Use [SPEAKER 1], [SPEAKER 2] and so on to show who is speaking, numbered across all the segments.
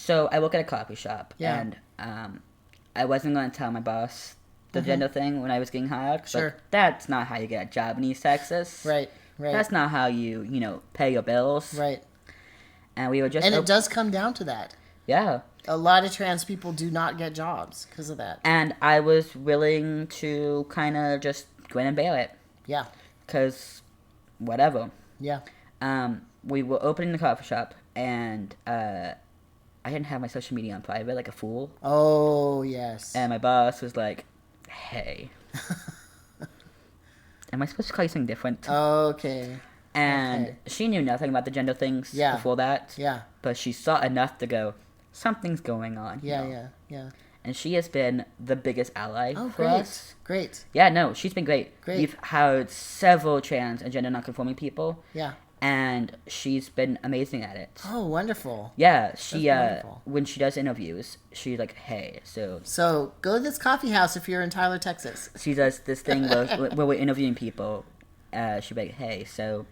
[SPEAKER 1] So I work at a coffee shop,
[SPEAKER 2] Yeah.
[SPEAKER 1] and I wasn't going to tell my boss the gender thing when I was getting hired.
[SPEAKER 2] Sure.
[SPEAKER 1] Like, that's not how you get a job in East Texas.
[SPEAKER 2] Right.
[SPEAKER 1] That's not how you pay your bills.
[SPEAKER 2] Right.
[SPEAKER 1] And we were just...
[SPEAKER 2] And it does come down to that.
[SPEAKER 1] Yeah.
[SPEAKER 2] A lot of trans people do not get jobs because of that.
[SPEAKER 1] And I was willing to kind of just go in and bail it.
[SPEAKER 2] Yeah.
[SPEAKER 1] Because whatever.
[SPEAKER 2] Yeah.
[SPEAKER 1] We were opening the coffee shop, and I didn't have my social media on private like a fool.
[SPEAKER 2] Oh, yes.
[SPEAKER 1] And my boss was like, hey... Am I supposed to call you something different?
[SPEAKER 2] Okay.
[SPEAKER 1] And she knew nothing about the gender things before that.
[SPEAKER 2] Yeah.
[SPEAKER 1] But she saw enough to go, something's going on.
[SPEAKER 2] Yeah.
[SPEAKER 1] And she has been the biggest ally for us.
[SPEAKER 2] Great.
[SPEAKER 1] Yeah, no, she's been great.
[SPEAKER 2] Great.
[SPEAKER 1] We've hired several trans and gender non-conforming people.
[SPEAKER 2] Yeah.
[SPEAKER 1] And she's been amazing at it.
[SPEAKER 2] Oh, wonderful.
[SPEAKER 1] Yeah, she
[SPEAKER 2] wonderful.
[SPEAKER 1] when she does interviews, she's like, hey,
[SPEAKER 2] So go to this coffee house if you're in Tyler, Texas.
[SPEAKER 1] she does this thing where we're interviewing people. She'll be like, hey, so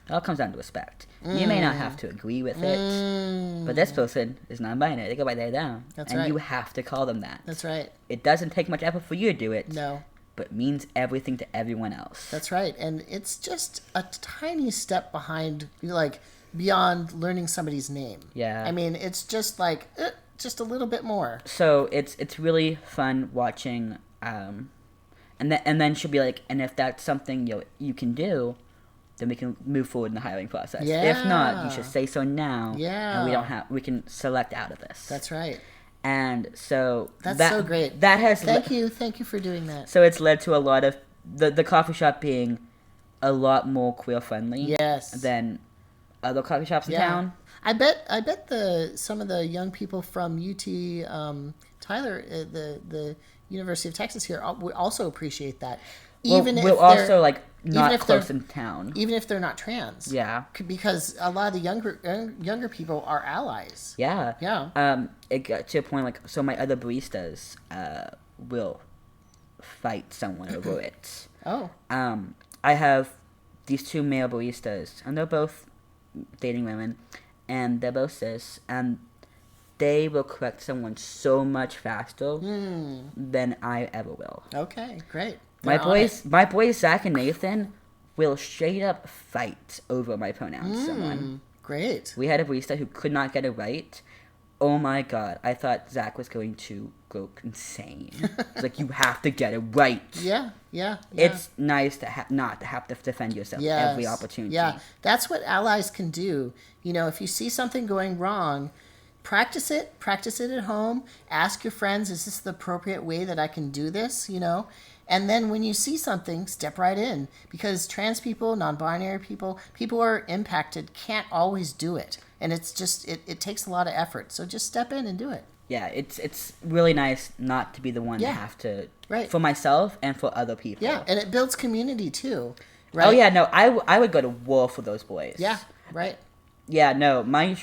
[SPEAKER 1] it all comes down to respect. You may not have to agree with it, but this person is non-binary. They go by they, them.
[SPEAKER 2] That's
[SPEAKER 1] and
[SPEAKER 2] right.
[SPEAKER 1] you have to call them that.
[SPEAKER 2] That's right.
[SPEAKER 1] It doesn't take much effort for you to do it.
[SPEAKER 2] No.
[SPEAKER 1] But means everything to everyone else.
[SPEAKER 2] That's right. And it's just a tiny step behind, beyond learning somebody's name.
[SPEAKER 1] Yeah.
[SPEAKER 2] I mean, it's just like, just a little bit more.
[SPEAKER 1] So it's really fun watching, and then she'll be like, and if that's something you can do, then we can move forward in the hiring process.
[SPEAKER 2] Yeah.
[SPEAKER 1] If not, you should say so now.
[SPEAKER 2] Yeah.
[SPEAKER 1] And we can select out of this.
[SPEAKER 2] That's right.
[SPEAKER 1] And so
[SPEAKER 2] That's so great.
[SPEAKER 1] That has
[SPEAKER 2] Thank you for doing that.
[SPEAKER 1] So it's led to a lot of the coffee shop being a lot more queer friendly.
[SPEAKER 2] Yes.
[SPEAKER 1] Than other coffee shops in town.
[SPEAKER 2] I bet some of the young people from UT Tyler, the University of Texas here, would also appreciate that. Even if
[SPEAKER 1] we're also like not
[SPEAKER 2] if
[SPEAKER 1] close in town.
[SPEAKER 2] Even if they're not trans.
[SPEAKER 1] Yeah.
[SPEAKER 2] Because a lot of the younger people are allies.
[SPEAKER 1] Yeah.
[SPEAKER 2] Yeah.
[SPEAKER 1] It got to a point like, so my other baristas will fight someone over it.
[SPEAKER 2] Oh.
[SPEAKER 1] I have these two male baristas, and they're both dating women, and they're both cis, and they will correct someone so much faster than I ever will.
[SPEAKER 2] Okay, great.
[SPEAKER 1] My boys Zach and Nathan will straight up fight over my pronouns to someone.
[SPEAKER 2] Great.
[SPEAKER 1] We had a barista who could not get it right. Oh my god, I thought Zach was going to go insane. It's like, you have to get it right.
[SPEAKER 2] Yeah.
[SPEAKER 1] It's nice to not to have to defend yourself every opportunity.
[SPEAKER 2] Yeah, that's what allies can do. If you see something going wrong, practice it at home. Ask your friends, is this the appropriate way that I can do this? And then when you see something, step right in. Because trans people, non-binary people who are impacted can't always do it. And it's just, it takes a lot of effort. So just step in and do it.
[SPEAKER 1] Yeah, it's really nice not to be the one to have to, for myself and for other people.
[SPEAKER 2] Yeah, and it builds community too, right?
[SPEAKER 1] Oh yeah, no, I would go to war for those boys.
[SPEAKER 2] Yeah, right.
[SPEAKER 1] Yeah, no, my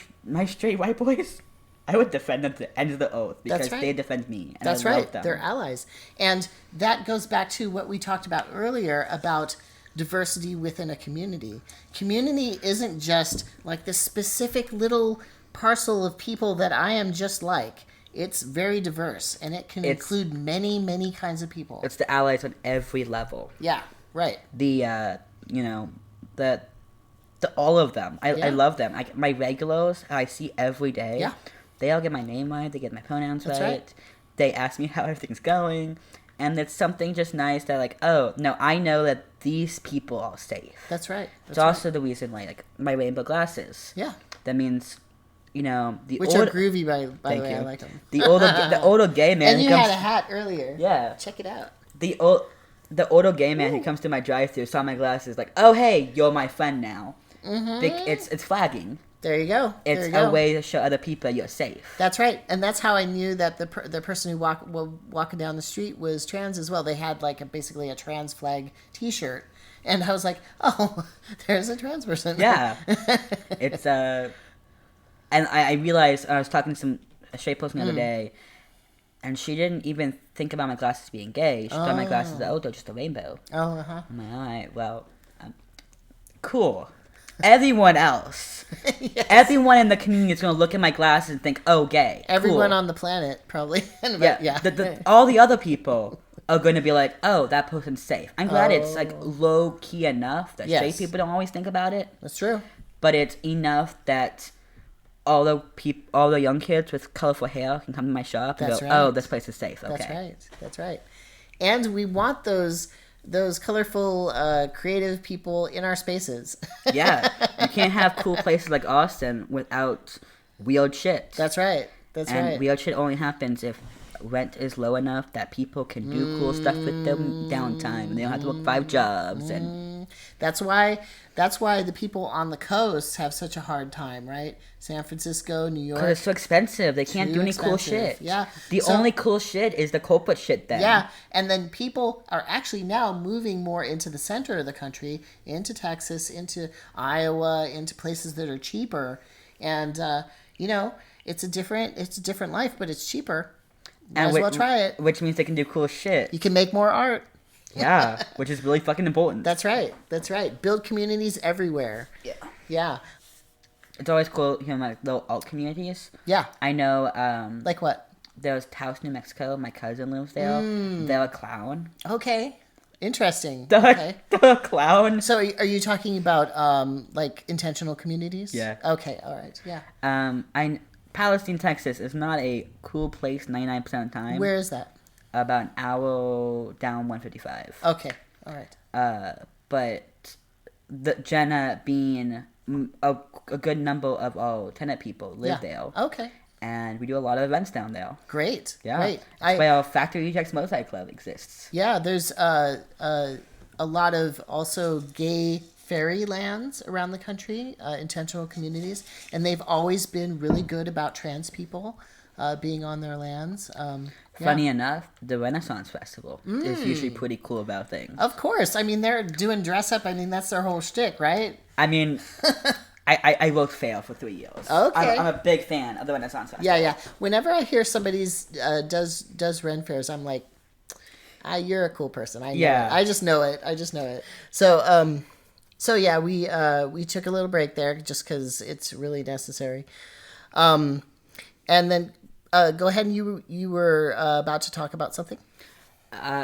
[SPEAKER 1] straight white boys, I would defend them to the end of the oath because they defend me. And
[SPEAKER 2] That's
[SPEAKER 1] I love
[SPEAKER 2] right.
[SPEAKER 1] them.
[SPEAKER 2] They're allies. And that goes back to what we talked about earlier about diversity within a community. Community isn't just like this specific little parcel of people that I am just like. It's very diverse, and it can include many, many kinds of people.
[SPEAKER 1] It's the allies on every level.
[SPEAKER 2] Yeah, right.
[SPEAKER 1] The all of them. I love them. My regulars I see every day.
[SPEAKER 2] Yeah.
[SPEAKER 1] They all get my name right. They get my pronouns
[SPEAKER 2] That's right.
[SPEAKER 1] They ask me how everything's going. And it's something just nice that, like, oh, no, I know that these people are safe.
[SPEAKER 2] That's right.
[SPEAKER 1] It's also the reason why, like, my rainbow glasses.
[SPEAKER 2] Yeah.
[SPEAKER 1] That means,
[SPEAKER 2] which are groovy, by the way. I like them.
[SPEAKER 1] The older gay man.
[SPEAKER 2] And you had a hat earlier.
[SPEAKER 1] Yeah.
[SPEAKER 2] Check it out.
[SPEAKER 1] The older gay man who comes to my drive-thru saw my glasses, like, oh, hey, you're my friend now. Mm-hmm. It's flagging.
[SPEAKER 2] There you go.
[SPEAKER 1] It's a way to show other people you're safe.
[SPEAKER 2] That's right, and that's how I knew that the person who walking down the street was trans as well. They had basically a trans flag T-shirt, and I was like, oh, there's a trans person.
[SPEAKER 1] Yeah, it's and I realized I was talking to a straight person the other day, and she didn't even think about my glasses being gay. She thought my glasses they're just a rainbow.
[SPEAKER 2] Oh, uh-huh.
[SPEAKER 1] I'm like, all right, well, cool. everyone else,
[SPEAKER 2] Yes.
[SPEAKER 1] everyone in the community is going to look at my glasses and think, oh, gay.
[SPEAKER 2] Everyone
[SPEAKER 1] cool.
[SPEAKER 2] on the planet, probably.
[SPEAKER 1] Yeah. All the other people are going to be like, oh, that person's safe. I'm glad it's like low key enough that straight people don't always think about it.
[SPEAKER 2] That's true.
[SPEAKER 1] But it's enough that all the young kids with colorful hair can come to my shop and oh, this place is safe. Okay.
[SPEAKER 2] That's right. And we want those colorful, creative people in our spaces.
[SPEAKER 1] Yeah. You can't have cool places like Austin without weird shit.
[SPEAKER 2] That's right.
[SPEAKER 1] And weird shit only happens if rent is low enough that people can do cool stuff with their downtime. They don't have to work 5 jobs. And
[SPEAKER 2] that's why the people on the coast have such a hard time, right? San Francisco, New York.
[SPEAKER 1] Because it's so expensive. They can't do any cool shit.
[SPEAKER 2] Yeah.
[SPEAKER 1] The only cool shit is the corporate shit then.
[SPEAKER 2] Yeah. And then people are actually now moving more into the center of the country, into Texas, into Iowa, into places that are cheaper. And, it's a different life, but it's cheaper. Might as well try it.
[SPEAKER 1] Which means they can do cool shit.
[SPEAKER 2] You can make more art.
[SPEAKER 1] Yeah, which is really fucking important.
[SPEAKER 2] That's right. Build communities everywhere. Yeah.
[SPEAKER 1] It's always cool hearing like little alt communities.
[SPEAKER 2] Yeah.
[SPEAKER 1] I know.
[SPEAKER 2] Like what?
[SPEAKER 1] There's Taos, New Mexico. My cousin lives there. They're a clown.
[SPEAKER 2] Okay. Interesting.
[SPEAKER 1] The clown.
[SPEAKER 2] So are you talking about like intentional communities?
[SPEAKER 1] Yeah.
[SPEAKER 2] Okay. All right. Yeah.
[SPEAKER 1] Palestine, Texas is not a cool place 99% of the time.
[SPEAKER 2] Where is that?
[SPEAKER 1] About an hour down 155.
[SPEAKER 2] Okay. All right.
[SPEAKER 1] But Jenna being a good number of our tenant people live there.
[SPEAKER 2] Okay.
[SPEAKER 1] And we do a lot of events down there.
[SPEAKER 2] Great.
[SPEAKER 1] Yeah.
[SPEAKER 2] Great.
[SPEAKER 1] That's why our Factory Rejects Motorcycle Club exists.
[SPEAKER 2] Yeah. There's a lot of also gay fairy lands around the country, intentional communities, and they've always been really good about trans people being on their lands.
[SPEAKER 1] Funny enough, the Renaissance Festival is usually pretty cool about things.
[SPEAKER 2] Of course. I mean, they're doing dress up. I mean, that's their whole shtick, right?
[SPEAKER 1] I mean, I worked fair for 3 years.
[SPEAKER 2] Okay.
[SPEAKER 1] I'm a big fan of the Renaissance Festival.
[SPEAKER 2] Yeah. Whenever I hear somebody's does Ren fairs, I'm like, you're a cool person. I know it. I just know it. So yeah, we took a little break there just because it's really necessary. And then go ahead, and you were about to talk about something.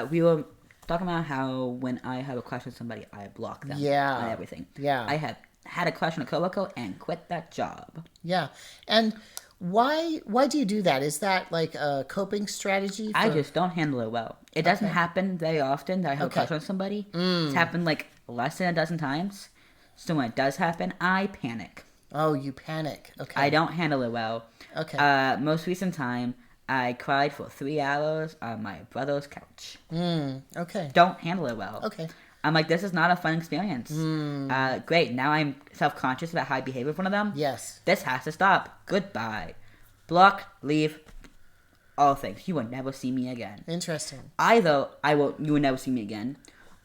[SPEAKER 1] We were talking about how when I have a crush on somebody, I block them.
[SPEAKER 2] Yeah.
[SPEAKER 1] On everything.
[SPEAKER 2] Yeah.
[SPEAKER 1] I have had a crush on a coworker and quit that job.
[SPEAKER 2] Yeah. And why do you do that? Is that like a coping strategy?
[SPEAKER 1] I just don't handle it well. It doesn't happen very often that I have a crush on somebody. It's happened like less than a dozen times. So when it does happen, I panic.
[SPEAKER 2] Oh, you panic. Okay.
[SPEAKER 1] I don't handle it well.
[SPEAKER 2] Okay.
[SPEAKER 1] Most recent time, I cried for 3 hours on my brother's couch.
[SPEAKER 2] Okay.
[SPEAKER 1] Don't handle it well.
[SPEAKER 2] Okay.
[SPEAKER 1] I'm like, this is not a fun experience. Great. Now I'm self-conscious about how I behave in front of them.
[SPEAKER 2] Yes.
[SPEAKER 1] This has to stop. Goodbye. Block, leave, all things. You will never see me again.
[SPEAKER 2] Interesting.
[SPEAKER 1] Either you will never see me again,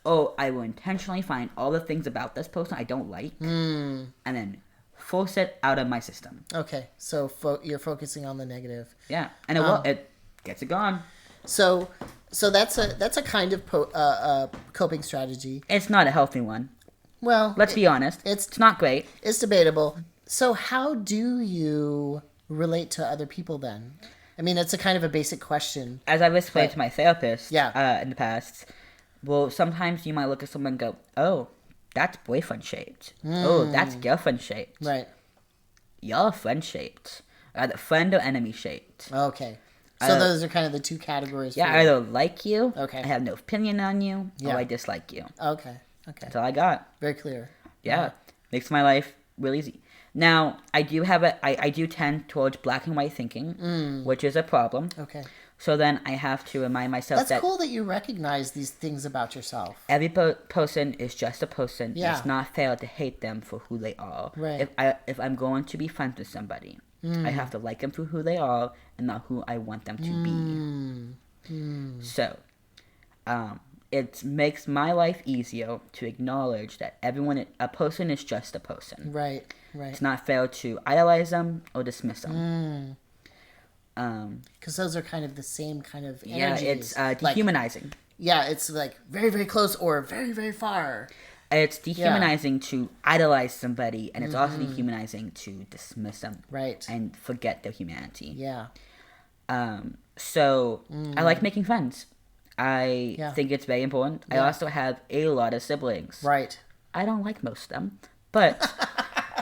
[SPEAKER 1] or I will intentionally find all the things about this person I don't like, and then force it out of my system.
[SPEAKER 2] Okay. So you're focusing on the negative.
[SPEAKER 1] Yeah, and it gets it gone.
[SPEAKER 2] So that's a kind of coping strategy.
[SPEAKER 1] It's not a healthy one.
[SPEAKER 2] Well,
[SPEAKER 1] let's be honest. It's not great.
[SPEAKER 2] It's debatable. So how do you relate to other people then? I mean, it's a kind of a basic question.
[SPEAKER 1] As I've explained to my therapist
[SPEAKER 2] in
[SPEAKER 1] the past, well, sometimes you might look at someone and go, oh, that's boyfriend shaped. Oh, that's girlfriend shaped.
[SPEAKER 2] Right.
[SPEAKER 1] You're friend shaped. Either friend or enemy shaped.
[SPEAKER 2] Okay. So those are kind of the two categories.
[SPEAKER 1] Yeah, I either like you,
[SPEAKER 2] okay,
[SPEAKER 1] I have no opinion on you, or I dislike you.
[SPEAKER 2] Okay.
[SPEAKER 1] That's all I got.
[SPEAKER 2] Very clear.
[SPEAKER 1] Yeah. Makes my life real easy. Now, I do tend towards black and white thinking, which is a problem.
[SPEAKER 2] Okay.
[SPEAKER 1] So then I have to remind myself
[SPEAKER 2] That's cool that you recognize these things about yourself.
[SPEAKER 1] Every person is just a person.
[SPEAKER 2] Yeah.
[SPEAKER 1] It's not fair to hate them for who they are.
[SPEAKER 2] Right.
[SPEAKER 1] If I'm going to be friends with somebody, I have to like them for who they are and not who I want them to be. So, it makes my life easier to acknowledge that a person is just a person.
[SPEAKER 2] Right.
[SPEAKER 1] It's not fair to idolize them or dismiss them.
[SPEAKER 2] Because those are kind of the same kind of energies.
[SPEAKER 1] Yeah, it's dehumanizing.
[SPEAKER 2] It's like very, very close or very, very far.
[SPEAKER 1] It's dehumanizing to idolize somebody, and it's also dehumanizing to dismiss them.
[SPEAKER 2] Right.
[SPEAKER 1] And forget their humanity.
[SPEAKER 2] Yeah.
[SPEAKER 1] So I like making friends. I think it's very important. I also have a lot of siblings.
[SPEAKER 2] Right.
[SPEAKER 1] I don't like most of them, but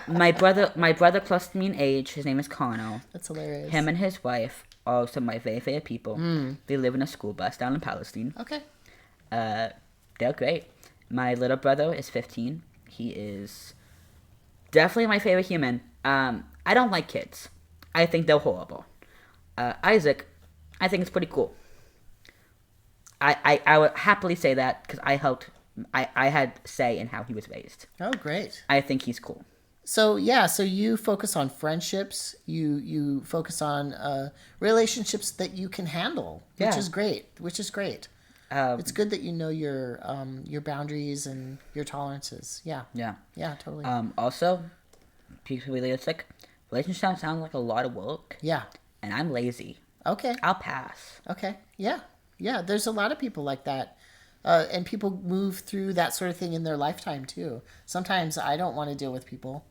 [SPEAKER 1] my brother close to me in age, his name is Connell.
[SPEAKER 2] That's hilarious.
[SPEAKER 1] Him and his wife are some of my very favorite people. They live in a school bus down in Palestine.
[SPEAKER 2] Okay.
[SPEAKER 1] They're great. My little brother is 15. He is definitely my favorite human. I don't like kids. I think they're horrible. Isaac, I think it's pretty cool. I would happily say that because I had say in how he was raised.
[SPEAKER 2] Oh, great.
[SPEAKER 1] I think he's cool.
[SPEAKER 2] So you focus on friendships. You focus on relationships that you can handle, which is great. It's good that you know your boundaries and your tolerances. Yeah.
[SPEAKER 1] Yeah.
[SPEAKER 2] Yeah, totally.
[SPEAKER 1] Also, to be realistic, relationships sound like a lot of work.
[SPEAKER 2] Yeah.
[SPEAKER 1] And I'm lazy.
[SPEAKER 2] Okay.
[SPEAKER 1] I'll pass.
[SPEAKER 2] Okay. Yeah. Yeah. There's a lot of people like that. And people move through that sort of thing in their lifetime too. Sometimes I don't want to deal with people.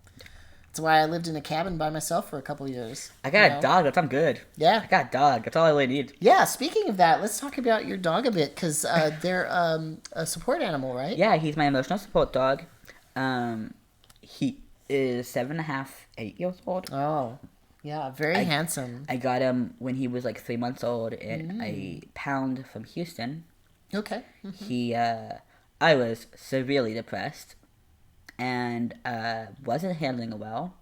[SPEAKER 2] That's why I lived in a cabin by myself for a couple years.
[SPEAKER 1] I got a dog. That's I'm good.
[SPEAKER 2] Yeah.
[SPEAKER 1] I got a dog. That's all I really need.
[SPEAKER 2] Yeah. Speaking of that, let's talk about your dog a bit because they're a support animal, right?
[SPEAKER 1] Yeah, he's my emotional support dog. He is 7.5, 8 years old.
[SPEAKER 2] Oh, yeah. Very handsome.
[SPEAKER 1] I got him when he was like 3 months old in a pound from Houston.
[SPEAKER 2] Okay.
[SPEAKER 1] I was severely depressed and wasn't handling it well.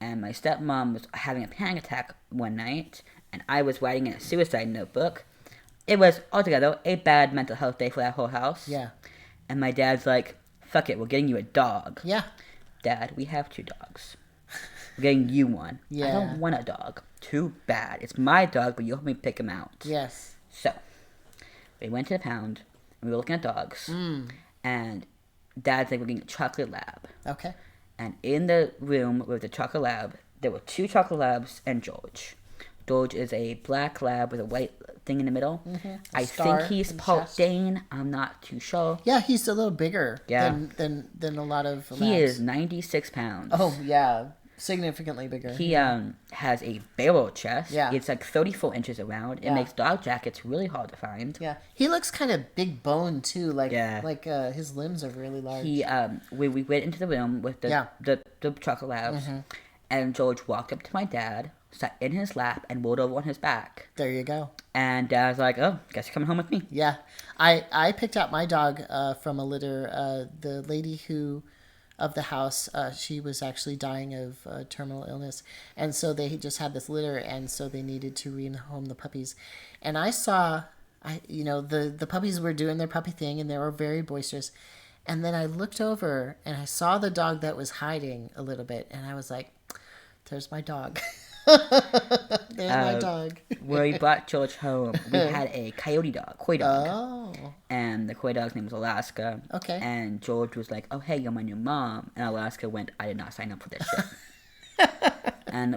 [SPEAKER 1] And my stepmom was having a panic attack one night, and I was writing in a suicide notebook. It was altogether a bad mental health day for that whole house.
[SPEAKER 2] Yeah.
[SPEAKER 1] And my dad's like, fuck it, we're getting you a dog.
[SPEAKER 2] Yeah.
[SPEAKER 1] Dad, we have 2 dogs. We're getting you one.
[SPEAKER 2] Yeah.
[SPEAKER 1] I don't want a dog. Too bad. It's my dog, but you help me pick him out.
[SPEAKER 2] Yes.
[SPEAKER 1] So, we went to the pound, and we were looking at dogs, and Dad's like, we're getting a chocolate lab.
[SPEAKER 2] Okay.
[SPEAKER 1] And in the room with the chocolate lab, there were 2 chocolate labs and George. George is a black lab with a white thing in the middle. I think he's Port Dane. I'm not too sure.
[SPEAKER 2] Yeah, he's a little bigger than a lot of labs.
[SPEAKER 1] He is 96 pounds.
[SPEAKER 2] Oh, yeah. Significantly bigger.
[SPEAKER 1] He has a barrel chest.
[SPEAKER 2] Yeah.
[SPEAKER 1] It's like 34 inches around. It makes dog jackets really hard to find.
[SPEAKER 2] Yeah. He looks kind of big boned too. Like his limbs are really large.
[SPEAKER 1] He we went into the room with the chocolate labs, and George walked up to my dad, sat in his lap, and rolled over on his back.
[SPEAKER 2] There you go.
[SPEAKER 1] And Dad was like, "Oh, guess you're coming home with me."
[SPEAKER 2] Yeah. I picked out my dog from a litter. The lady of the house, she was actually dying of terminal illness, and so they just had this litter, and so they needed to rehome the puppies. And I saw, the puppies were doing their puppy thing, and they were very boisterous. And then I looked over, and I saw the dog that was hiding a little bit, and I was like, "There's my dog." There's my dog.
[SPEAKER 1] When we brought George home, we had a coyote dog, coy dog.
[SPEAKER 2] Oh.
[SPEAKER 1] And the coy dog's name was Alaska.
[SPEAKER 2] Okay.
[SPEAKER 1] And George was like, "Oh, hey, you're my new mom." And Alaska went, "I did not sign up for this shit." And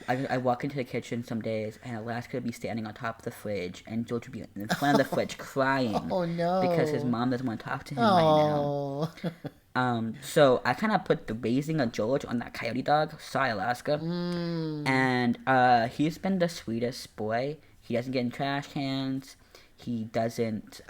[SPEAKER 1] I walk into the kitchen some days, and Alaska would be standing on top of the fridge, and George would be in front of the fridge crying.
[SPEAKER 2] Oh, no.
[SPEAKER 1] Because his mom doesn't want to talk to him right now. So I kind of put the raising of George on that coyote dog. Sorry, Alaska. And he's been the sweetest boy. He doesn't get in trash cans. He doesn't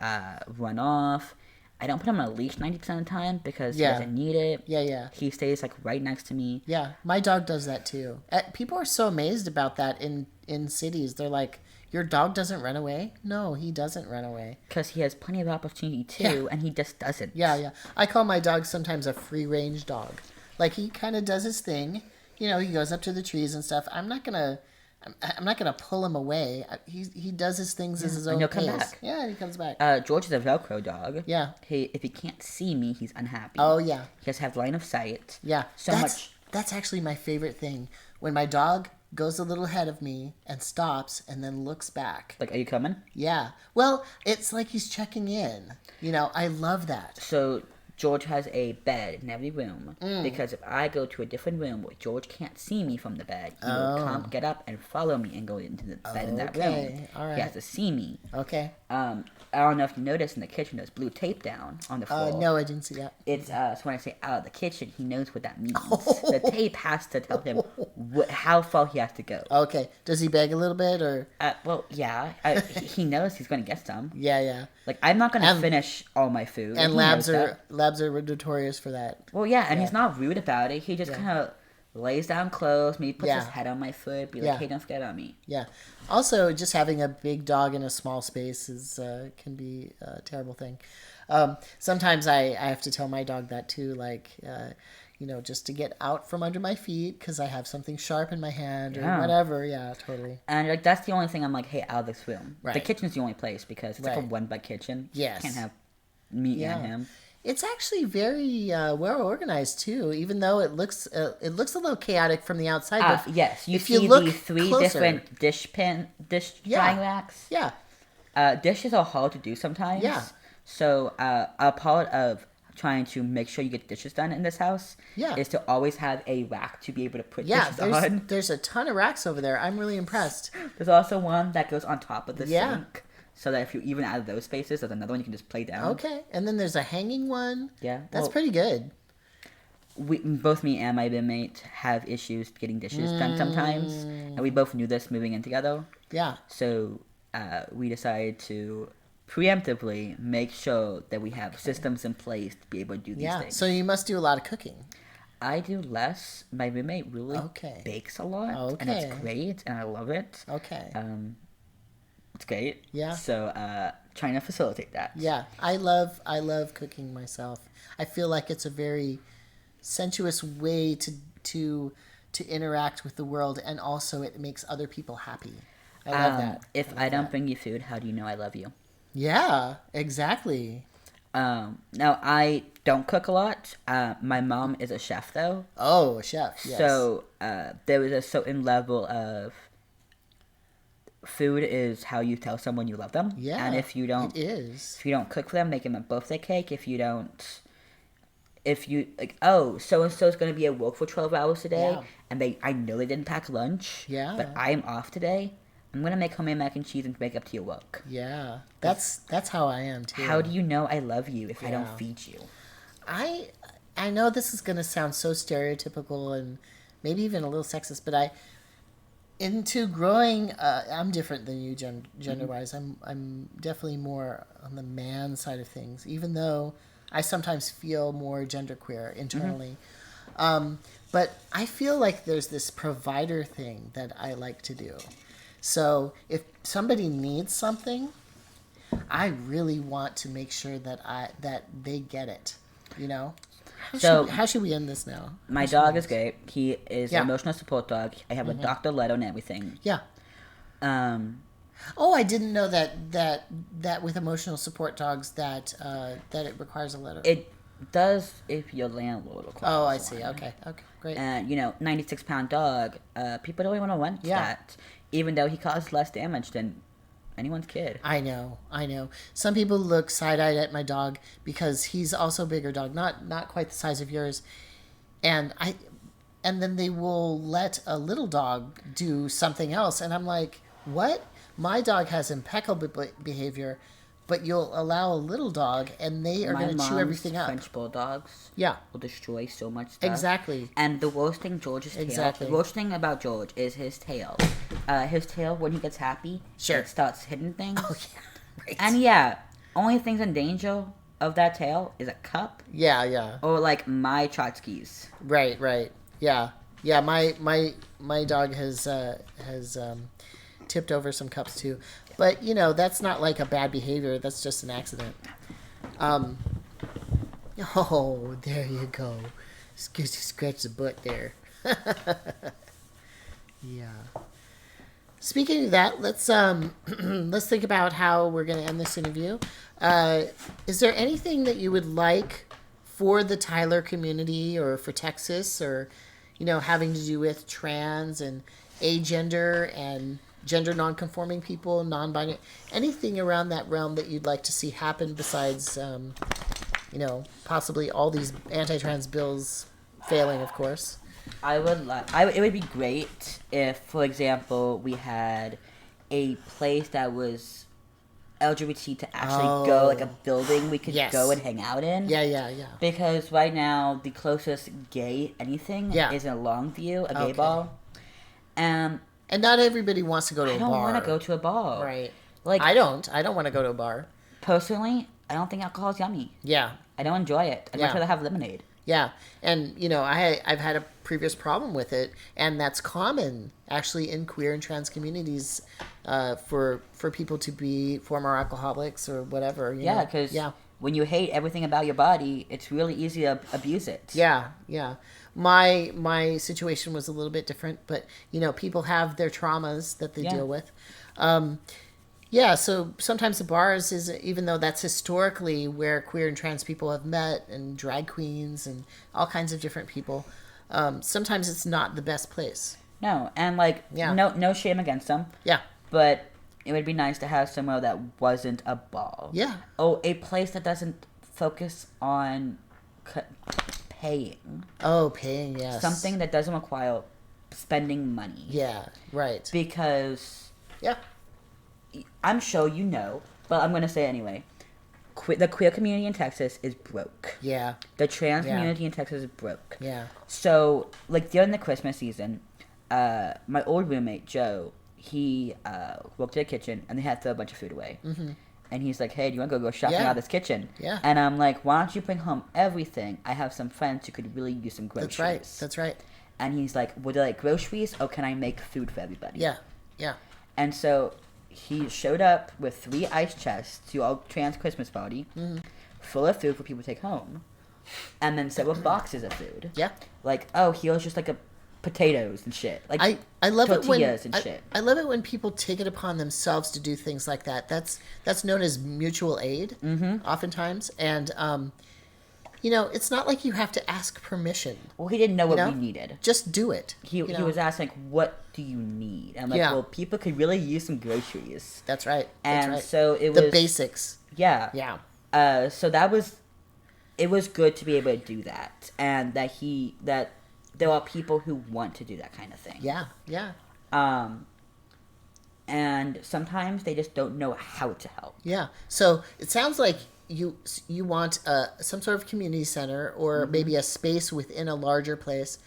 [SPEAKER 1] run off. I don't put him on a leash 90% of the time because he doesn't need it.
[SPEAKER 2] Yeah.
[SPEAKER 1] He stays like right next to me.
[SPEAKER 2] Yeah, my dog does that too. People are so amazed about that in cities. They're like, "Your dog doesn't run away?" No, he doesn't run away.
[SPEAKER 1] Because he has plenty of opportunity too, and he just doesn't.
[SPEAKER 2] Yeah. I call my dog sometimes a free-range dog. Like, he kind of does his thing. He goes up to the trees and stuff. I'm not gonna pull him away. He does his things at his own pace.
[SPEAKER 1] Come back.
[SPEAKER 2] Yeah, and he comes back.
[SPEAKER 1] George is a Velcro dog.
[SPEAKER 2] Yeah.
[SPEAKER 1] If he can't see me, he's unhappy.
[SPEAKER 2] Oh, yeah.
[SPEAKER 1] He has to have line of sight.
[SPEAKER 2] Yeah.
[SPEAKER 1] Much.
[SPEAKER 2] That's actually my favorite thing. When my dog goes a little ahead of me and stops and then looks back.
[SPEAKER 1] Like, are you coming?
[SPEAKER 2] Yeah. Well, it's like he's checking in. I love that.
[SPEAKER 1] So George has a bed in every room because if I go to a different room where George can't see me from the bed, he will come, get up, and follow me and go into the bed in that room.
[SPEAKER 2] All right.
[SPEAKER 1] He has to see me.
[SPEAKER 2] Okay.
[SPEAKER 1] I don't know if you noticed in the kitchen there's blue tape down on the floor.
[SPEAKER 2] No, I didn't see that.
[SPEAKER 1] It's so when I say out of the kitchen, he knows what that means. The tape has to tell him how far he has to go.
[SPEAKER 2] Okay. Does he beg a little bit or?
[SPEAKER 1] Well, yeah. He knows he's going to get some.
[SPEAKER 2] Yeah.
[SPEAKER 1] Like I'm not going to finish all my food.
[SPEAKER 2] And labs are notorious for that.
[SPEAKER 1] Well, yeah, and he's not rude about it. He just kind of lays down clothes, maybe puts his head on my foot, be like, hey, don't forget on me.
[SPEAKER 2] Yeah. Also, just having a big dog in a small space can be a terrible thing. Sometimes I have to tell my dog that too, like, just to get out from under my feet because I have something sharp in my hand or whatever. Yeah, totally.
[SPEAKER 1] And like that's the only thing I'm like, hey, out of this room.
[SPEAKER 2] Right.
[SPEAKER 1] The kitchen's the only place because it's like a one-bed kitchen.
[SPEAKER 2] Yes.
[SPEAKER 1] Can't have me and him.
[SPEAKER 2] It's actually very well organized too, even though it looks a little chaotic from the outside. But
[SPEAKER 1] yes,
[SPEAKER 2] if
[SPEAKER 1] see
[SPEAKER 2] you look
[SPEAKER 1] the three
[SPEAKER 2] closer,
[SPEAKER 1] different dish drying racks.
[SPEAKER 2] Yeah.
[SPEAKER 1] Dishes are hard to do sometimes.
[SPEAKER 2] Yeah.
[SPEAKER 1] So a part of trying to make sure you get dishes done in this house is to always have a rack to be able to put dishes on.
[SPEAKER 2] There's a ton of racks over there. I'm really impressed.
[SPEAKER 1] There's also one that goes on top of the sink. So that if you even out of those spaces, there's another one you can just play down.
[SPEAKER 2] Okay, and then there's a hanging one.
[SPEAKER 1] Yeah,
[SPEAKER 2] that's pretty good.
[SPEAKER 1] Both me and my roommate have issues getting dishes done sometimes, and we both knew this moving in together.
[SPEAKER 2] Yeah.
[SPEAKER 1] So we decided to preemptively make sure that we have systems in place to be able to do these things.
[SPEAKER 2] So you must do a lot of cooking. I
[SPEAKER 1] do less. My roommate really bakes a lot, and it's great, and I love it.
[SPEAKER 2] Okay.
[SPEAKER 1] It's great.
[SPEAKER 2] Yeah.
[SPEAKER 1] So trying to facilitate that.
[SPEAKER 2] Yeah, I love cooking myself. I feel like it's a very sensuous way to interact with the world, and also it makes other people happy. I love that.
[SPEAKER 1] If I don't bring you food, how do you know I love you?
[SPEAKER 2] Yeah, exactly.
[SPEAKER 1] Now I don't cook a lot. My mom is a chef though.
[SPEAKER 2] Oh, a chef. Yes.
[SPEAKER 1] So there is a certain level of food is how you tell someone you love them.
[SPEAKER 2] Yeah,
[SPEAKER 1] and if you don't,
[SPEAKER 2] it is.
[SPEAKER 1] If you don't cook for them, make them a birthday cake. If you like, oh, so and so is going to be at work for 12 hours today, and I know they didn't pack lunch.
[SPEAKER 2] Yeah,
[SPEAKER 1] but I am off today. I'm gonna make homemade mac and cheese and make up to your work.
[SPEAKER 2] Yeah, that's how I am too.
[SPEAKER 1] How do you know I love you if I don't feed you?
[SPEAKER 2] I know this is gonna sound so stereotypical and maybe even a little sexist, but into growing, I'm different than you gender-wise. I'm definitely more on the man side of things, even though I sometimes feel more genderqueer internally. But I feel like there's this provider thing that I like to do. So if somebody needs something, I really want to make sure that they get it. You know. How should we end this now?
[SPEAKER 1] My dog is great. He is an emotional support dog. I have a doctor letter and everything.
[SPEAKER 2] Yeah. Oh, I didn't know that with emotional support dogs that it requires a letter.
[SPEAKER 1] It does if your landlord requires.
[SPEAKER 2] Oh, I see. Okay, great.
[SPEAKER 1] And 96-pound dog. People don't really want to run that, even though he caused less damage than anyone's kid.
[SPEAKER 2] I know. Some people look side-eyed at my dog because he's also a bigger dog, not quite the size of yours, and then they will let a little dog do something else, and I'm like, what? My dog has impeccable behavior, but you'll allow a little dog, and they are going to chew everything up.
[SPEAKER 1] French bulldogs will destroy so much stuff.
[SPEAKER 2] Exactly.
[SPEAKER 1] And the worst thing the worst thing about George is his tail. His tail, when he gets happy, it starts hitting things.
[SPEAKER 2] Oh, yeah. Right.
[SPEAKER 1] And only things in danger of that tail is a cup.
[SPEAKER 2] Yeah.
[SPEAKER 1] Or like my tchotchkes.
[SPEAKER 2] Right. Yeah. My dog has tipped over some cups too. But, that's not like a bad behavior. That's just an accident. Oh, there you go. Scratch the butt there. Yeah. Speaking of that, let's think about how we're going to end this interview. Is there anything that you would like for the Tyler community or for Texas or, having to do with trans and agender and gender non-conforming people, non-binary, anything around that realm that you'd like to see happen besides possibly all these anti-trans bills failing, of course.
[SPEAKER 1] It would be great if, for example, we had a place that was LGBT to actually go, like a building we could go and hang out in.
[SPEAKER 2] Yeah.
[SPEAKER 1] Because right now, the closest gay anything is in Longview, a gay bar. And
[SPEAKER 2] not everybody wants to go to a bar.
[SPEAKER 1] I don't want to go to a bar.
[SPEAKER 2] Right. Like I don't want to go to a bar.
[SPEAKER 1] Personally, I don't think alcohol is yummy.
[SPEAKER 2] Yeah.
[SPEAKER 1] I don't enjoy it. I'd much rather have lemonade.
[SPEAKER 2] Yeah. And, I've had a previous problem with it, and that's common, actually, in queer and trans communities for people to be former alcoholics or whatever.
[SPEAKER 1] Because when you hate everything about your body, it's really easy to abuse it.
[SPEAKER 2] Yeah. My situation was a little bit different, but, people have their traumas that they deal with. So sometimes the bars is, even though that's historically where queer and trans people have met, and drag queens and all kinds of different people, sometimes it's not the best place.
[SPEAKER 1] No, and no shame against them.
[SPEAKER 2] Yeah.
[SPEAKER 1] But it would be nice to have somewhere that wasn't a bar.
[SPEAKER 2] Yeah.
[SPEAKER 1] Oh, a place that doesn't focus on paying.
[SPEAKER 2] Oh, paying, yes.
[SPEAKER 1] Something that doesn't require spending money.
[SPEAKER 2] Yeah, right.
[SPEAKER 1] Because...
[SPEAKER 2] Yeah.
[SPEAKER 1] I'm sure you know, but I'm going to say it anyway. The queer community in Texas is broke.
[SPEAKER 2] Yeah.
[SPEAKER 1] The trans community in Texas is broke.
[SPEAKER 2] Yeah.
[SPEAKER 1] So, during the Christmas season, my old roommate, Joe, he worked at a kitchen, and they had to throw a bunch of food away. Mm-hmm. And he's like, hey, do you want to go shopping out of this kitchen?
[SPEAKER 2] Yeah.
[SPEAKER 1] And I'm like, why don't you bring home everything? I have some friends who could really use some groceries.
[SPEAKER 2] That's right.
[SPEAKER 1] And he's like, would you like groceries, or can I make food for everybody?
[SPEAKER 2] Yeah.
[SPEAKER 1] And so... he showed up with 3 ice chests to our trans Christmas party, full of food for people to take home, and then several boxes of food.
[SPEAKER 2] Yeah.
[SPEAKER 1] Here's just potatoes and shit.
[SPEAKER 2] I love
[SPEAKER 1] tortillas
[SPEAKER 2] and
[SPEAKER 1] shit.
[SPEAKER 2] I love it when people take it upon themselves to do things like that. That's known as mutual aid, oftentimes, and it's not like you have to ask permission.
[SPEAKER 1] Well, he didn't know what we needed.
[SPEAKER 2] Just do it.
[SPEAKER 1] He was asking, what do you need? And I'm like, well, people could really use some groceries.
[SPEAKER 2] That's right.
[SPEAKER 1] And so it was...
[SPEAKER 2] the basics.
[SPEAKER 1] Yeah.
[SPEAKER 2] Yeah.
[SPEAKER 1] So it was good to be able to do that. And that there are people who want to do that kind of thing.
[SPEAKER 2] Yeah.
[SPEAKER 1] And sometimes they just don't know how to help.
[SPEAKER 2] Yeah. So it sounds like you want some sort of community center, or maybe a space within a larger place.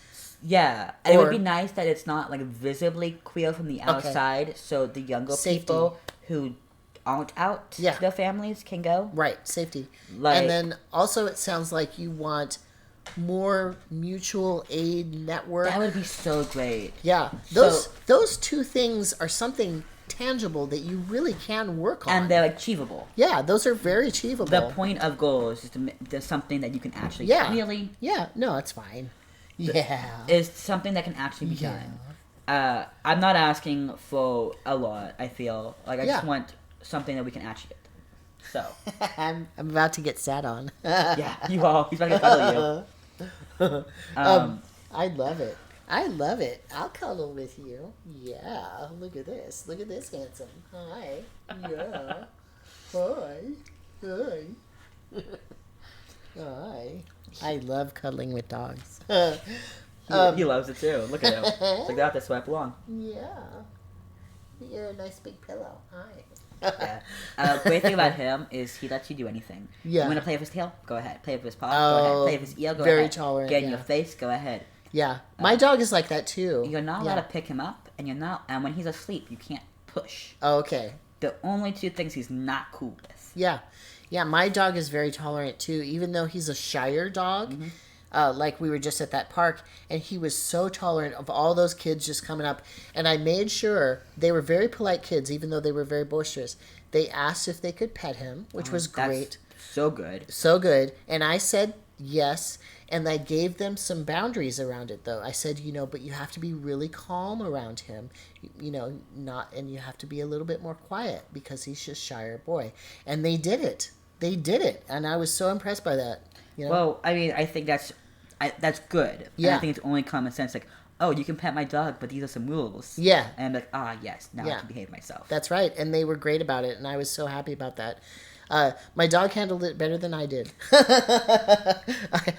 [SPEAKER 1] Yeah, and it would be nice that it's not visibly queer from the outside, so the younger people who aren't out to their families can go.
[SPEAKER 2] Right, safety. And then also it sounds like you want more mutual aid network.
[SPEAKER 1] That would be so great.
[SPEAKER 2] Yeah, those two things are something tangible that you really can work on,
[SPEAKER 1] and they're achievable.
[SPEAKER 2] Yeah, those are very achievable.
[SPEAKER 1] The point of goals is there's something that you can actually really.
[SPEAKER 2] Yeah, no, it's fine. Yeah,
[SPEAKER 1] is something that can actually be done. I'm not asking for a lot. I feel like I just want something that we can actually get. So
[SPEAKER 2] I'm about to get sat on.
[SPEAKER 1] Yeah, you are. He's about to cuddle you.
[SPEAKER 2] I love it. I love it. I'll cuddle with you. Yeah. Look at this. Look at this handsome. Hi. Yeah. Hi. Hi. I love cuddling with dogs.
[SPEAKER 1] He loves it too. Look at him. It's like that to swipe along.
[SPEAKER 2] Yeah. You're a nice big pillow. Hi.
[SPEAKER 1] Yeah. Great thing about him is he lets you do anything.
[SPEAKER 2] Yeah.
[SPEAKER 1] You want to play with his tail? Go ahead. Play with his paw? Go ahead. Play with his ear? Go
[SPEAKER 2] very
[SPEAKER 1] ahead.
[SPEAKER 2] Tolerant.
[SPEAKER 1] Get in your face? Go ahead.
[SPEAKER 2] Yeah. My dog is like that too.
[SPEAKER 1] You're not allowed to pick him up, and when he's asleep, you can't push.
[SPEAKER 2] Oh, okay.
[SPEAKER 1] The only 2 things he's not cool with.
[SPEAKER 2] Yeah. Yeah, my dog is very tolerant too, even though he's a shyer dog. Like we were just at that park, and he was so tolerant of all those kids just coming up. And I made sure they were very polite kids, even though they were very boisterous. They asked if they could pet him, which was great.
[SPEAKER 1] So good.
[SPEAKER 2] So good. And I said yes, and I gave them some boundaries around it, though. I said, but you have to be really calm around him, and you have to be a little bit more quiet because he's just shyer boy. And they did it. And I was so impressed by that.
[SPEAKER 1] Well, I mean, I think that's good.
[SPEAKER 2] Yeah.
[SPEAKER 1] And I think it's only common sense. Like, oh, you can pet my dog, but these are some rules.
[SPEAKER 2] Yeah.
[SPEAKER 1] And I'm like, yes, now I can behave myself.
[SPEAKER 2] That's right. And they were great about it, and I was so happy about that. My dog handled it better than I did.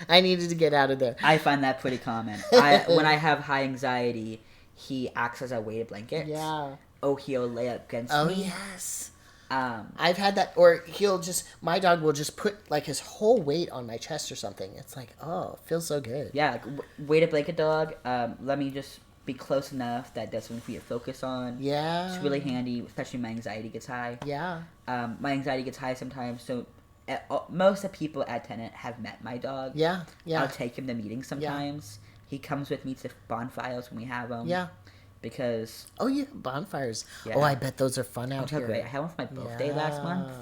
[SPEAKER 2] I needed to get out of there.
[SPEAKER 1] I find that pretty common. When I have high anxiety, he acts as a weighted blanket.
[SPEAKER 2] Yeah.
[SPEAKER 1] Oh, he'll lay up against me.
[SPEAKER 2] Oh, yes.
[SPEAKER 1] I've
[SPEAKER 2] had that, or my dog will just put like his whole weight on my chest or something. It's like, oh, it feels so good.
[SPEAKER 1] Yeah, like weighted blanket dog. Let me just be close enough that that's something for you to focus on.
[SPEAKER 2] Yeah.
[SPEAKER 1] It's really handy, especially when my anxiety gets high.
[SPEAKER 2] Yeah.
[SPEAKER 1] My anxiety gets high sometimes, so most of the people at Tenet have met my dog.
[SPEAKER 2] Yeah. Yeah.
[SPEAKER 1] I'll take him to meetings sometimes. Yeah. He comes with me to bonfires when we have them.
[SPEAKER 2] Yeah.
[SPEAKER 1] Because...
[SPEAKER 2] Oh, yeah, bonfires. Yeah. Oh, I bet those are fun out here.
[SPEAKER 1] Great. I had one for my birthday last month.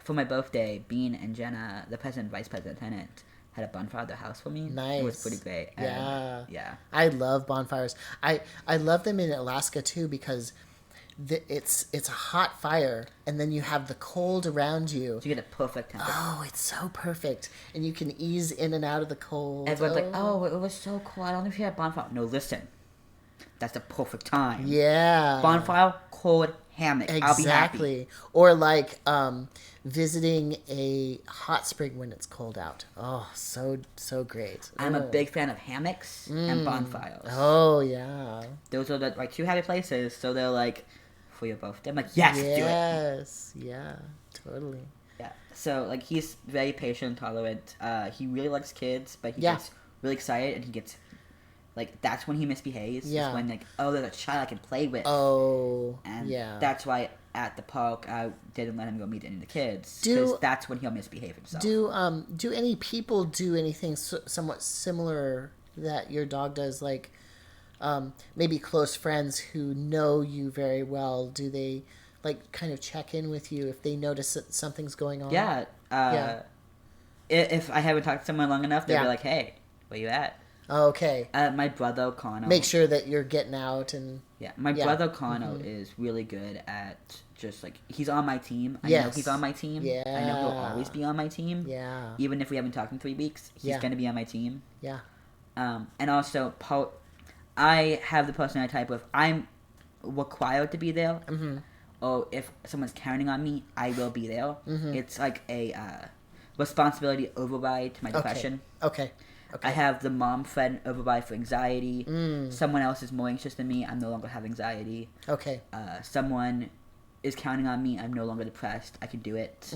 [SPEAKER 1] For my birthday, Bean and Jenna, the president and vice president Tenet, had a bonfire at their house for me.
[SPEAKER 2] Nice.
[SPEAKER 1] It was pretty great.
[SPEAKER 2] Yeah.
[SPEAKER 1] Yeah.
[SPEAKER 2] I love bonfires. I love them in Alaska, too, because it's a hot fire, and then you have the cold around you.
[SPEAKER 1] So you get a perfect temperature.
[SPEAKER 2] Oh, it's so perfect. And you can ease in and out of the cold.
[SPEAKER 1] Everyone's like, oh, it was so cool. I don't know if you had a bonfire. No, listen. That's the perfect time.
[SPEAKER 2] Yeah.
[SPEAKER 1] Bonfire, cold, hammock.
[SPEAKER 2] Exactly.
[SPEAKER 1] I'll be happy.
[SPEAKER 2] Or like visiting a hot spring when it's cold out. Oh, so great.
[SPEAKER 1] I'm a big fan of hammocks and bonfires.
[SPEAKER 2] Oh, yeah.
[SPEAKER 1] Those are the two happy places. So they're like, for your birthday. I'm like, yes, do it.
[SPEAKER 2] Yes. Yeah, totally.
[SPEAKER 1] Yeah. So like he's very patient and tolerant. He really likes kids, but he gets really excited and he gets... Like, that's when he misbehaves. Yeah. Is when, like, oh, there's a child I can play with.
[SPEAKER 2] Oh,
[SPEAKER 1] and
[SPEAKER 2] yeah.
[SPEAKER 1] that's why at the park I didn't let him go meet any of the kids. Because that's when he'll misbehave himself.
[SPEAKER 2] Do any people do anything somewhat similar that your dog does? Like, maybe close friends who know you very well, do they, like, kind of check in with you if they notice that something's going on?
[SPEAKER 1] Yeah. If I haven't talked to someone long enough, they'll be like, hey, where you at?
[SPEAKER 2] Okay.
[SPEAKER 1] My brother Connor.
[SPEAKER 2] Make sure that you're getting out and...
[SPEAKER 1] Yeah, my brother Connor is really good at just like... He's on my team. I know he's on my team.
[SPEAKER 2] Yeah.
[SPEAKER 1] I know he'll always be on my team.
[SPEAKER 2] Yeah.
[SPEAKER 1] Even if we haven't talked in 3 weeks, he's going to be on my team.
[SPEAKER 2] Yeah.
[SPEAKER 1] And also, I have the personality type of I'm required to be there. Mm-hmm. Or if someone's counting on me, I will be there. Mm-hmm. It's like a responsibility override to my depression.
[SPEAKER 2] Okay.
[SPEAKER 1] I have the mom friend override for anxiety. Someone else is more anxious than me. I no longer have anxiety.
[SPEAKER 2] Okay.
[SPEAKER 1] Someone is counting on me. I'm no longer depressed. I can do it.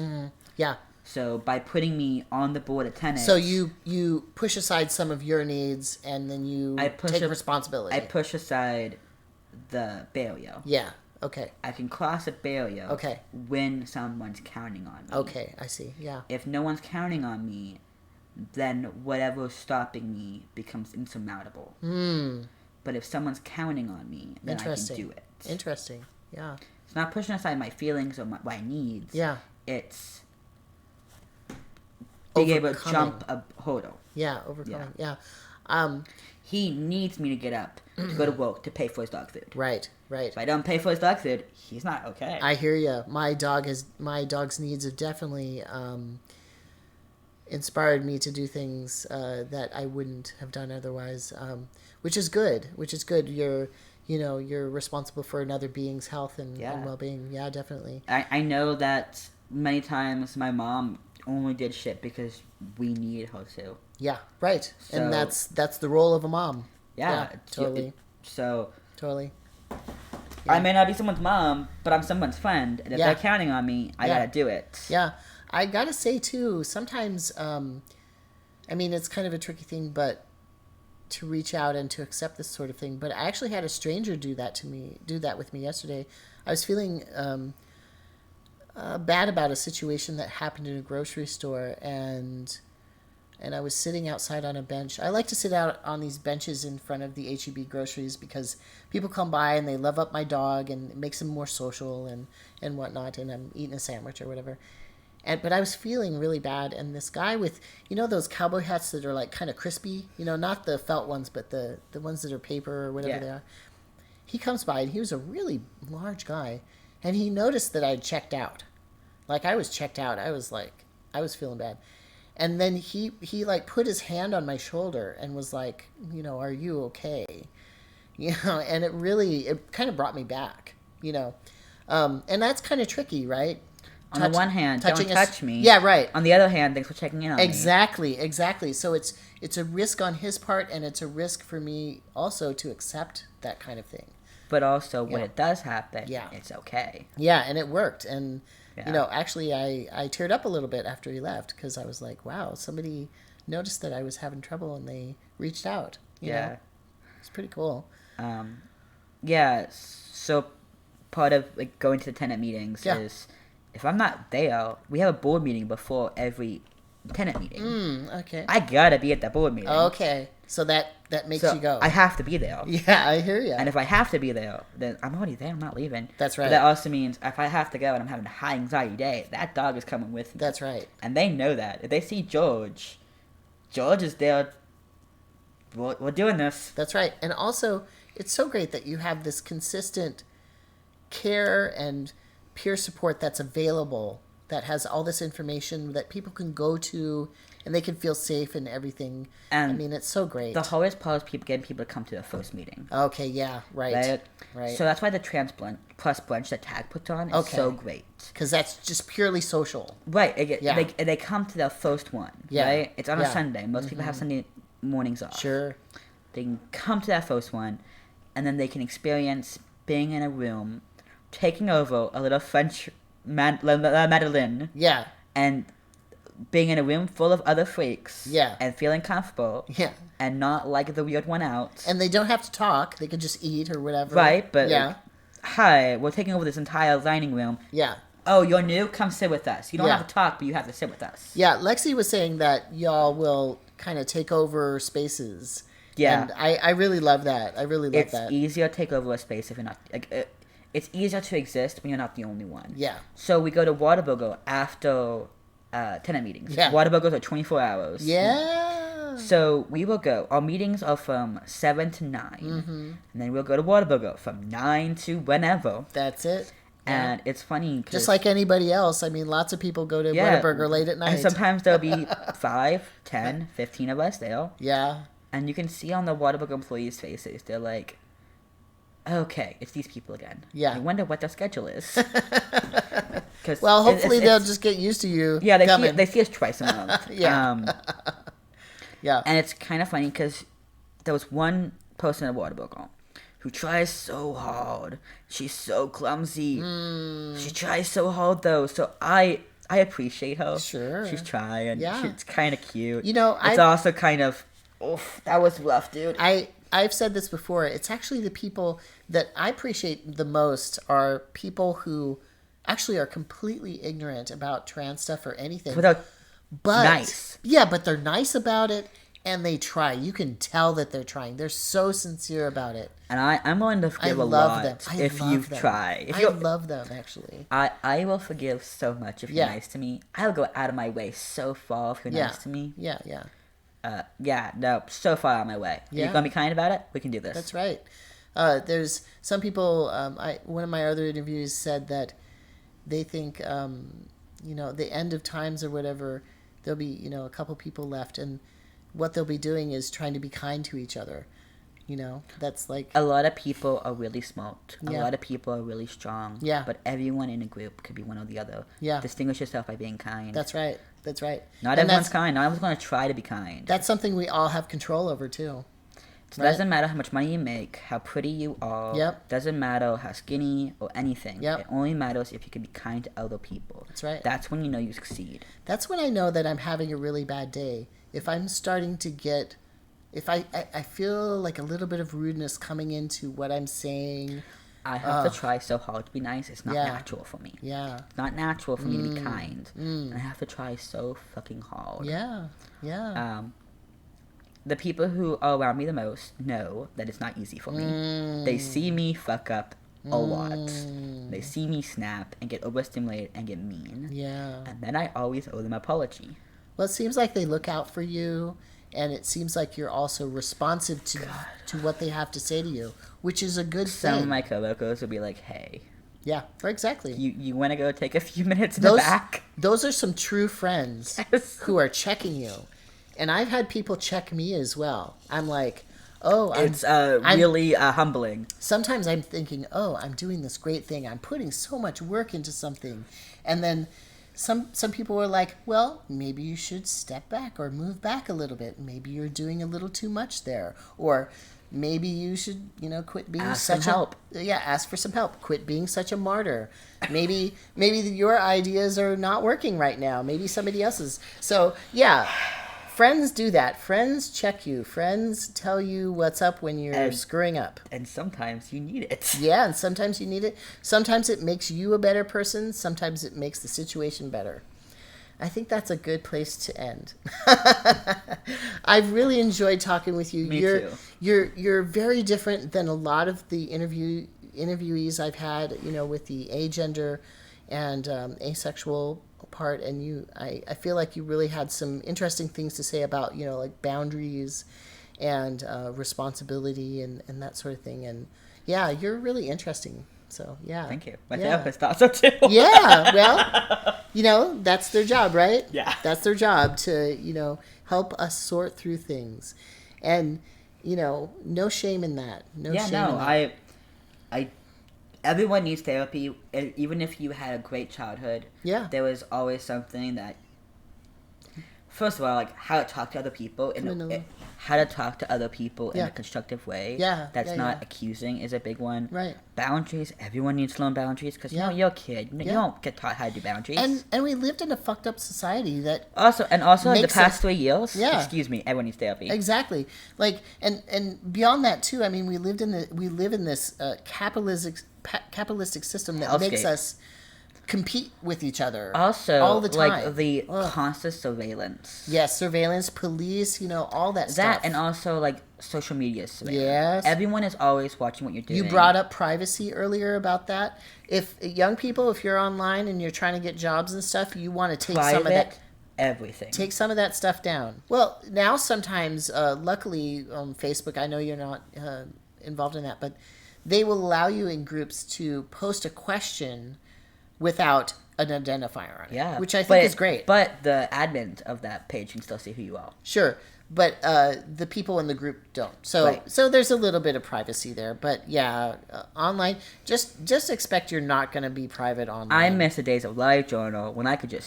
[SPEAKER 2] Yeah.
[SPEAKER 1] So by putting me on the board of Tenet...
[SPEAKER 2] So you push aside some of your needs and then you take responsibility.
[SPEAKER 1] I push aside the barrier.
[SPEAKER 2] Yeah. Okay.
[SPEAKER 1] I can cross a barrier.
[SPEAKER 2] Okay. When
[SPEAKER 1] someone's counting on me.
[SPEAKER 2] Okay. I see. Yeah.
[SPEAKER 1] If no one's counting on me... then whatever's stopping me becomes insurmountable. But if someone's counting on me, then I can do it.
[SPEAKER 2] Interesting. Yeah.
[SPEAKER 1] It's not pushing aside my feelings or my needs.
[SPEAKER 2] Yeah.
[SPEAKER 1] It's being able to jump a hurdle.
[SPEAKER 2] Yeah, overcoming. Yeah.
[SPEAKER 1] He needs me to get up to go to work to pay for his dog food.
[SPEAKER 2] Right.
[SPEAKER 1] If I don't pay for his dog food, he's not okay.
[SPEAKER 2] I hear you. My dog's needs have definitely inspired me to do things that I wouldn't have done otherwise, which is good. You're responsible for another being's health and well-being. Yeah, definitely.
[SPEAKER 1] I know that many times my mom only did shit because we needed her to.
[SPEAKER 2] Yeah, right. So, and that's the role of a mom.
[SPEAKER 1] Yeah,
[SPEAKER 2] totally.
[SPEAKER 1] Totally.
[SPEAKER 2] Yeah.
[SPEAKER 1] I may not be someone's mom, but I'm someone's friend, and if they're counting on me, I gotta do it.
[SPEAKER 2] Yeah. I gotta say too, sometimes, it's kind of a tricky thing, but to reach out and to accept this sort of thing. But I actually had a stranger do that with me yesterday. I was feeling bad about a situation that happened in a grocery store, and I was sitting outside on a bench. I like to sit out on these benches in front of the H-E-B groceries because people come by and they love up my dog and it makes them more social and whatnot, and I'm eating a sandwich or whatever. But I was feeling really bad, and this guy with, those cowboy hats that are like kind of crispy, not the felt ones, but the ones that are paper or whatever they are. He comes by, and he was a really large guy, and he noticed that I had checked out. Like, I was checked out. I was feeling bad. And then he like put his hand on my shoulder and was like, are you okay? And it kind of brought me back, and that's kind of tricky, right?
[SPEAKER 1] On the one hand, don't touch me.
[SPEAKER 2] Yeah, right.
[SPEAKER 1] On the other hand, thanks for checking in on me.
[SPEAKER 2] Exactly. So it's a risk on his part, and it's a risk for me also to accept that kind of thing.
[SPEAKER 1] But also, when it does happen,
[SPEAKER 2] Yeah.
[SPEAKER 1] it's okay.
[SPEAKER 2] Yeah, and it worked. And,
[SPEAKER 1] Yeah.
[SPEAKER 2] actually I teared up a little bit after he left because I was like, wow, somebody noticed that I was having trouble and they reached out. You know? It's pretty cool.
[SPEAKER 1] Yeah, so part of like going to the tenant meetings is if I'm not there, we have a board meeting before every tenant meeting.
[SPEAKER 2] Okay.
[SPEAKER 1] I gotta be at that board meeting.
[SPEAKER 2] Okay. So that makes you go.
[SPEAKER 1] I have to be there.
[SPEAKER 2] Yeah, I hear you.
[SPEAKER 1] And if I have to be there, then I'm already there. I'm not leaving.
[SPEAKER 2] That's right.
[SPEAKER 1] But that also means if I have to go and I'm having a high anxiety day, that dog is coming with me.
[SPEAKER 2] That's right.
[SPEAKER 1] And they know that. If they see George is there. We're doing this.
[SPEAKER 2] That's right. And also, it's so great that you have this consistent care and peer support that's available, that has all this information that people can go to and they can feel safe and everything.
[SPEAKER 1] And
[SPEAKER 2] I mean, it's so great.
[SPEAKER 1] The hardest part is getting people to come to the first meeting.
[SPEAKER 2] Okay, yeah, right.
[SPEAKER 1] So that's why the Trans Plus brunch that Tag puts on is so great.
[SPEAKER 2] Because that's just purely social.
[SPEAKER 1] Right. They come to the first one, right? It's on a Sunday. Most people have Sunday mornings off.
[SPEAKER 2] Sure.
[SPEAKER 1] They can come to that first one, and then they can experience being in a room, taking over a little French Madeleine.
[SPEAKER 2] Yeah.
[SPEAKER 1] And being in a room full of other freaks.
[SPEAKER 2] Yeah.
[SPEAKER 1] And feeling comfortable.
[SPEAKER 2] Yeah.
[SPEAKER 1] And not like the weird one out.
[SPEAKER 2] And they don't have to talk. They can just eat or whatever.
[SPEAKER 1] Right, but like, hi, we're taking over this entire dining room.
[SPEAKER 2] Yeah.
[SPEAKER 1] Oh, you're new? Come sit with us. You don't have to talk, but you have to sit with us.
[SPEAKER 2] Yeah, Lexi was saying that y'all will kind of take over spaces.
[SPEAKER 1] Yeah.
[SPEAKER 2] And I really love that. I really love that.
[SPEAKER 1] It's easier to take over a space if you're not... it's easier to exist when you're not the only one.
[SPEAKER 2] Yeah.
[SPEAKER 1] So we go to Whataburger after tenant meetings.
[SPEAKER 2] Yeah.
[SPEAKER 1] Whataburgers are 24 hours.
[SPEAKER 2] Yeah.
[SPEAKER 1] So we will go. Our meetings are from 7 to 9. Mm-hmm. And then we'll go to Whataburger from 9 to whenever.
[SPEAKER 2] That's it.
[SPEAKER 1] And it's funny.
[SPEAKER 2] Just like anybody else. I mean, lots of people go to Whataburger late at night.
[SPEAKER 1] And sometimes there'll be 5, 10, 15 of us there.
[SPEAKER 2] Yeah.
[SPEAKER 1] And you can see on the Whataburger employees' faces, they're like, okay, it's these people again.
[SPEAKER 2] Yeah.
[SPEAKER 1] I wonder what their schedule is.
[SPEAKER 2] Well, hopefully they'll just get used to you.
[SPEAKER 1] Yeah, they see us twice a month.
[SPEAKER 2] Yeah. Yeah.
[SPEAKER 1] And it's kind of funny because there was one person at Whataburger who tries so hard. She's so clumsy. She tries so hard, though. So I appreciate her.
[SPEAKER 2] Sure.
[SPEAKER 1] She's trying.
[SPEAKER 2] Yeah.
[SPEAKER 1] It's kind of cute.
[SPEAKER 2] You know,
[SPEAKER 1] it's also kind of, oof, that was rough, dude.
[SPEAKER 2] I've said this before. It's actually the people that I appreciate the most are people who actually are completely ignorant about trans stuff or anything.
[SPEAKER 1] But nice.
[SPEAKER 2] Yeah, but they're nice about it and they try. You can tell that they're trying. They're so sincere about it.
[SPEAKER 1] And I'm willing to forgive a lot if you try.
[SPEAKER 2] I love them, actually.
[SPEAKER 1] I will forgive so much if you're nice to me. I'll go out of my way so far if you're nice to me.
[SPEAKER 2] Yeah.
[SPEAKER 1] So far out of my way. You're going to be kind about it? We can do this.
[SPEAKER 2] That's right. There's some people, one of my other interviews said that they think, the end of times or whatever, there'll be, a couple people left, and what they'll be doing is trying to be kind to each other. That's like...
[SPEAKER 1] A lot of people are really smart.
[SPEAKER 2] Yeah.
[SPEAKER 1] A lot of people are really strong.
[SPEAKER 2] Yeah.
[SPEAKER 1] But everyone in a group could be one or the other.
[SPEAKER 2] Yeah.
[SPEAKER 1] Distinguish yourself by being kind.
[SPEAKER 2] That's right.
[SPEAKER 1] Not everyone's kind. Not everyone's going to try to be kind.
[SPEAKER 2] That's something we all have control over, too.
[SPEAKER 1] It doesn't matter how much money you make, how pretty you are.
[SPEAKER 2] Yep.
[SPEAKER 1] Doesn't matter how skinny or anything.
[SPEAKER 2] Yep.
[SPEAKER 1] It only matters if you can be kind to other people.
[SPEAKER 2] That's right.
[SPEAKER 1] That's when you know you succeed.
[SPEAKER 2] That's when I know that I'm having a really bad day. If I'm starting to get... If I feel like a little bit of rudeness coming into what I'm saying...
[SPEAKER 1] I have to try so hard to be nice. It's not natural for me.
[SPEAKER 2] Yeah.
[SPEAKER 1] It's not natural for me to be kind. And I have to try so fucking hard.
[SPEAKER 2] Yeah.
[SPEAKER 1] The people who are around me the most know that it's not easy for me. They see me fuck up a lot. They see me snap and get overstimulated and get mean.
[SPEAKER 2] Yeah.
[SPEAKER 1] And then I always owe them an apology.
[SPEAKER 2] Well, it seems like they look out for you, and it seems like you're also responsive to what they have to say to you, which is a good thing.
[SPEAKER 1] Some of my coworkers will be like, hey.
[SPEAKER 2] Yeah, exactly.
[SPEAKER 1] You want to go take a few minutes in the back?
[SPEAKER 2] Those are some true friends who are checking you. And I've had people check me as well. I'm like, oh,
[SPEAKER 1] it's really humbling.
[SPEAKER 2] Sometimes I'm thinking, oh, I'm doing this great thing. I'm putting so much work into something. And then some people are like, well, maybe you should step back or move back a little bit. Maybe you're doing a little too much there. Or maybe you should, quit being
[SPEAKER 1] help.
[SPEAKER 2] Ask for some help. Quit being such a martyr. Maybe your ideas are not working right now. Maybe somebody else's. So, yeah. Friends do that. Friends check you. Friends tell you what's up when you're screwing up.
[SPEAKER 1] And sometimes you need it.
[SPEAKER 2] Yeah, and sometimes you need it. Sometimes it makes you a better person. Sometimes it makes the situation better. I think that's a good place to end. I've really enjoyed talking with you.
[SPEAKER 1] Me too.
[SPEAKER 2] You're very different than a lot of the interviewees I've had, with the agender and asexual part, and I feel like you really had some interesting things to say about like boundaries and responsibility and that sort of thing. And yeah, you're really interesting. So yeah,
[SPEAKER 1] thank you. My therapist thought so too.
[SPEAKER 2] Yeah, well, that's their job, right?
[SPEAKER 1] Yeah,
[SPEAKER 2] that's their job to help us sort through things, and no shame in that.
[SPEAKER 1] I everyone needs therapy, even if you had a great childhood.
[SPEAKER 2] Yeah.
[SPEAKER 1] There was always something that, first of all, like how to talk to other people how to talk to other people in a constructive way.
[SPEAKER 2] Yeah.
[SPEAKER 1] That's not accusing is a big one.
[SPEAKER 2] Right.
[SPEAKER 1] Boundaries. Everyone needs to learn boundaries because you're a kid. You don't get taught how to do boundaries.
[SPEAKER 2] And we lived in a fucked up society that
[SPEAKER 1] also in the past 3 years.
[SPEAKER 2] Yeah.
[SPEAKER 1] Excuse me. Everyone needs therapy.
[SPEAKER 2] Exactly. Like and beyond that too. I mean, we live in this capitalistic system that makes us compete with each other
[SPEAKER 1] also
[SPEAKER 2] all the time.
[SPEAKER 1] Like the constant surveillance.
[SPEAKER 2] Yes, surveillance, police, all that stuff.
[SPEAKER 1] And also like social media surveillance.
[SPEAKER 2] Yes.
[SPEAKER 1] Everyone is always watching what you're doing.
[SPEAKER 2] You brought up privacy earlier about that. If young people, if you're online and you're trying to get jobs and stuff, you want to take some of that.
[SPEAKER 1] Everything.
[SPEAKER 2] Take some of that stuff down. Well, now sometimes, luckily, Facebook, I know you're not involved in that, but they will allow you in groups to post a question without an identifier on it.
[SPEAKER 1] Yeah.
[SPEAKER 2] Which I think is great.
[SPEAKER 1] But the admin of that page can still see who you are.
[SPEAKER 2] Sure. But the people in the group don't. So there's a little bit of privacy there. But yeah, online, just expect you're not going to be private online.
[SPEAKER 1] I miss the days of LiveJournal when I could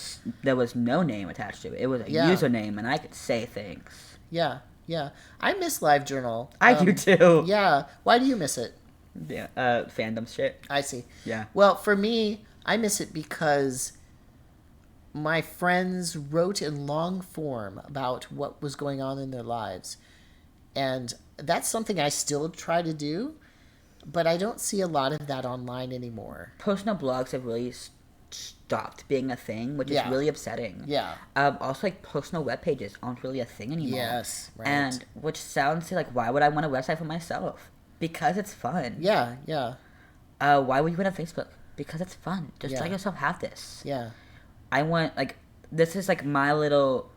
[SPEAKER 1] there was no name attached to it. It was a username and I could say things.
[SPEAKER 2] Yeah. I miss LiveJournal.
[SPEAKER 1] I do too.
[SPEAKER 2] Yeah. Why do you miss it?
[SPEAKER 1] Yeah, fandom shit.
[SPEAKER 2] I see.
[SPEAKER 1] Yeah.
[SPEAKER 2] Well, for me, I miss it because my friends wrote in long form about what was going on in their lives. And that's something I still try to do, but I don't see a lot of that online anymore.
[SPEAKER 1] Personal blogs have really stopped being a thing, which is really upsetting.
[SPEAKER 2] Yeah.
[SPEAKER 1] Also, like, personal web pages aren't really a thing anymore.
[SPEAKER 2] Yes, right.
[SPEAKER 1] And which sounds like, why would I want a website for myself? Because it's fun.
[SPEAKER 2] Yeah.
[SPEAKER 1] Why would you want a Facebook? Because it's fun. Just let yourself have this.
[SPEAKER 2] Yeah.
[SPEAKER 1] I want, like, this is like my little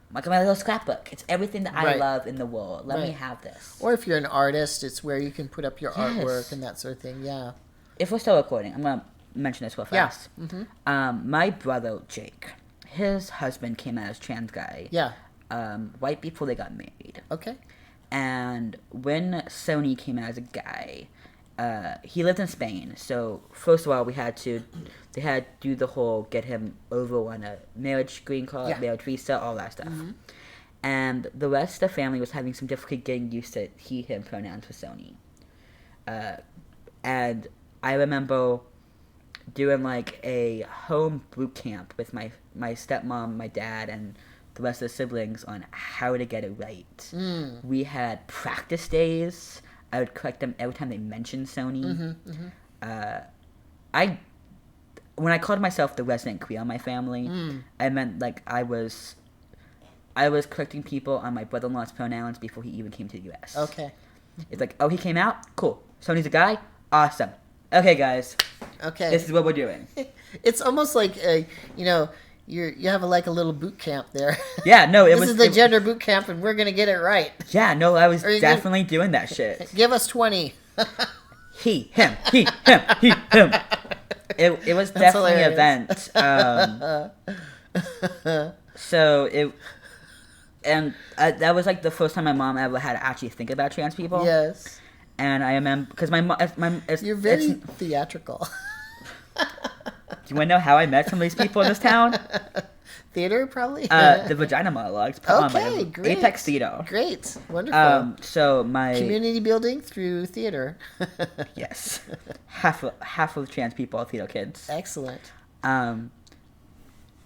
[SPEAKER 1] scrapbook. It's everything that I love in the world. Let me have this.
[SPEAKER 2] Or if you're an artist, it's where you can put up your artwork and that sort of thing. Yeah.
[SPEAKER 1] If we're still recording, I'm gonna mention this real fast.
[SPEAKER 2] Yeah. Mm-hmm.
[SPEAKER 1] My brother Jake, his husband came out as trans guy.
[SPEAKER 2] Yeah.
[SPEAKER 1] Right before they got married.
[SPEAKER 2] Okay.
[SPEAKER 1] And when Sony came out as a guy, he lived in Spain. So first of all, they had to do the whole get him over on a marriage green card, marriage visa, all that stuff. Mm-hmm. And the rest of the family was having some difficulty getting used to he/him pronouns for Sony. And I remember doing like a home boot camp with my stepmom, my dad, and the rest of the siblings on how to get it right. We had practice days. I would correct them every time they mentioned Sony. When I called myself the resident queer in my family, I meant like I was correcting people on my brother-in-law's pronouns before he even came to the U.S.
[SPEAKER 2] Okay.
[SPEAKER 1] It's like, oh, he came out? Cool. Sony's a guy? Awesome. Okay, guys.
[SPEAKER 2] Okay.
[SPEAKER 1] This is what we're doing.
[SPEAKER 2] It's almost like, you have a little boot camp there.
[SPEAKER 1] Yeah, no,
[SPEAKER 2] this is the gender boot camp, and we're gonna get it right.
[SPEAKER 1] Yeah, no, I was definitely doing that shit.
[SPEAKER 2] Give us 20.
[SPEAKER 1] He, him. It was definitely an event. So And that was like the first time my mom ever had to actually think about trans people.
[SPEAKER 2] Yes.
[SPEAKER 1] And I remember because
[SPEAKER 2] You're very theatrical.
[SPEAKER 1] Do you want to know how I met some of these people in this town?
[SPEAKER 2] Theater, probably.
[SPEAKER 1] The vagina monologues.
[SPEAKER 2] Okay, great.
[SPEAKER 1] Apex Theater.
[SPEAKER 2] Great, wonderful.
[SPEAKER 1] So my
[SPEAKER 2] community building through theater.
[SPEAKER 1] Yes, half of trans people are theater kids.
[SPEAKER 2] Excellent.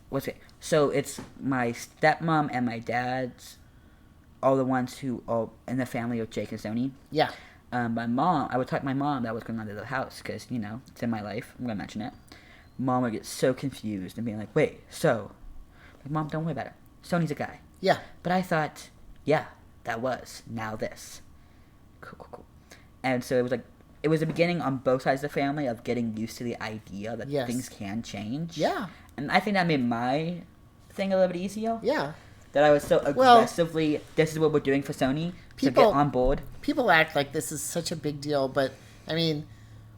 [SPEAKER 1] What's it? So it's my stepmom and my dad's, all the ones who are in the family of Jake and Sony.
[SPEAKER 2] Yeah.
[SPEAKER 1] My mom, I would talk to my mom that was going on to the house because, you know, it's in my life. I'm going to mention it. Mom would get so confused and being like, wait, so? Like, Mom, don't worry about it. Sony's a guy.
[SPEAKER 2] Yeah.
[SPEAKER 1] But I thought, yeah, that was. Now this. Cool. And so it was a beginning on both sides of the family of getting used to the idea that things can change.
[SPEAKER 2] Yeah.
[SPEAKER 1] And I think that made my thing a little bit easier.
[SPEAKER 2] Yeah.
[SPEAKER 1] That I was so aggressively, this is what we're doing for Sony, to get on board.
[SPEAKER 2] People act like this is such a big deal, but, I mean,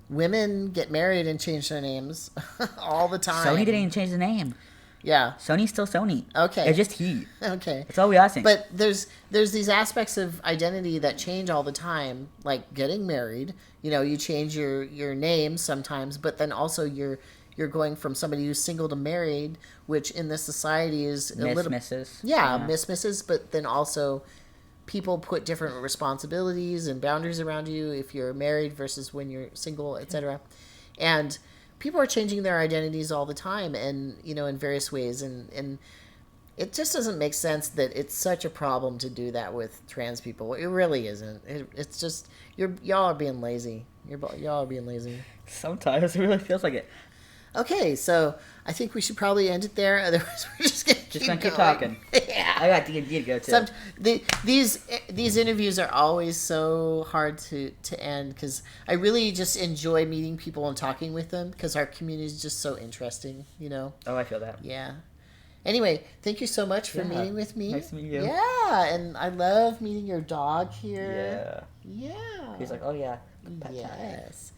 [SPEAKER 2] women get married and change their names all the time.
[SPEAKER 1] Sony didn't even change the name.
[SPEAKER 2] Yeah.
[SPEAKER 1] Sony's still Sony.
[SPEAKER 2] Okay.
[SPEAKER 1] It's just he.
[SPEAKER 2] Okay.
[SPEAKER 1] That's all we asking.
[SPEAKER 2] But there's these aspects of identity that change all the time, like getting married. You know, you change your name sometimes, but then also you're going from somebody who's single to married, which in this society is a little...
[SPEAKER 1] Mrs.
[SPEAKER 2] Yeah, Mrs. But then also people put different responsibilities and boundaries around you if you're married versus when you're single, etc. And people are changing their identities all the time and, you know, in various ways. And it just doesn't make sense that it's such a problem to do that with trans people. It really isn't. It's just, y'all are being lazy. Y'all are being lazy.
[SPEAKER 1] Sometimes it really feels like it.
[SPEAKER 2] Okay, so I think we should probably end it there. Otherwise, we're just gonna keep
[SPEAKER 1] talking.
[SPEAKER 2] Yeah,
[SPEAKER 1] I got D&D to go to.
[SPEAKER 2] These interviews are always so hard to end because I really just enjoy meeting people and talking with them because our community is just so interesting. You know.
[SPEAKER 1] Oh, I feel that.
[SPEAKER 2] Yeah. Anyway, thank you so much for meeting with me.
[SPEAKER 1] Nice to meet you.
[SPEAKER 2] Yeah, and I love meeting your dog here.
[SPEAKER 1] Yeah.
[SPEAKER 2] Yeah.
[SPEAKER 1] He's like, oh yeah.
[SPEAKER 2] Yes.